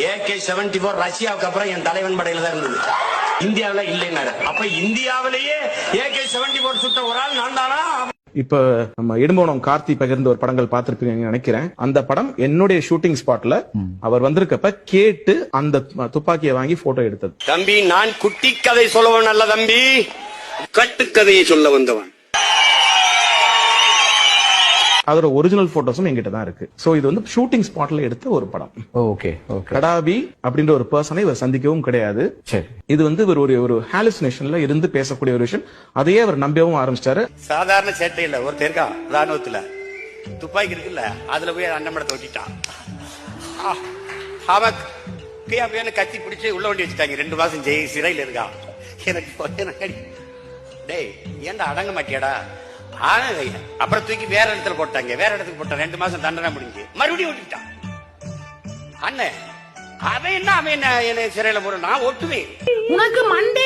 AK-74 ரஷ்யாவுக்கு அப்புறம் என் தலைவன் படையில தான் இருந்தது, இந்தியாவில இல்லைன்னாரு. அப்ப இந்தியாவிலேயே AK-74 சுட்ட ஒரு ஆள் நான் தானா? இப்ப நம்ம இடும்போனம் கார்த்தி பகிர்ந்த ஒரு படங்கள் பார்த்திருப்பீங்கன்னு நினைக்கிறேன். அந்த படம் என்னுடைய ஷூட்டிங் ஸ்பாட்ல அவர் வந்திருக்கப்ப கேட்டு அந்த துப்பாக்கியை வாங்கி போட்டோ எடுத்தது. தம்பி, நான் குட்டி கதை சொல்லவன் அல்ல தம்பி, கட்டுக்கதையை சொல்ல வந்தவன். அதோட ஒரிஜினல் போட்டோஸும் எங்கிட்ட தான் இருக்கு. சோ இது வந்து ஷூட்டிங் ஸ்பாட்ல எடுத்த ஒரு படம். Okay okay. கடாபி அப்படின்ற ஒரு பர்சனை இவர் சந்திக்கவும் கிடையாது. சரி. இது வந்து இவர் ஒரு ஹாலுசினேஷன்ல இருந்து பேசக்கூடிய ஒரு விஷயம். அதையே அவர் நம்பவும் ஆரம்பிச்சிட்டாரு. சாதாரண சேட்டை இல்ல, ஒருத்தர் இருக்கா ராணுவத்துல துப்பாக்கி இருக்குல்ல, அதுல போய் அண்ணமடத்தை ஒட்டிட்டான். அவன் கத்தி பிடிச்சு உள்ள வண்டி வச்சுட்டாங்க. 2 மாசம் சிறையில் இருக்கா. எனக்கு டேய் ஏன்டா அடங்க மாட்டியாடா? அப்புறம் தூக்கி வேற இடத்துல போட்டாங்க. வேற இடத்துக்கு போட்டான். 2 மாசம் தண்டனை முடிஞ்சு மறுபடியும் ஓட்டிட்டான். அண்ணன் அவன் என்ன என்ன சிறையில போற நான் ஒட்டுவேன். உனக்கு மண்டே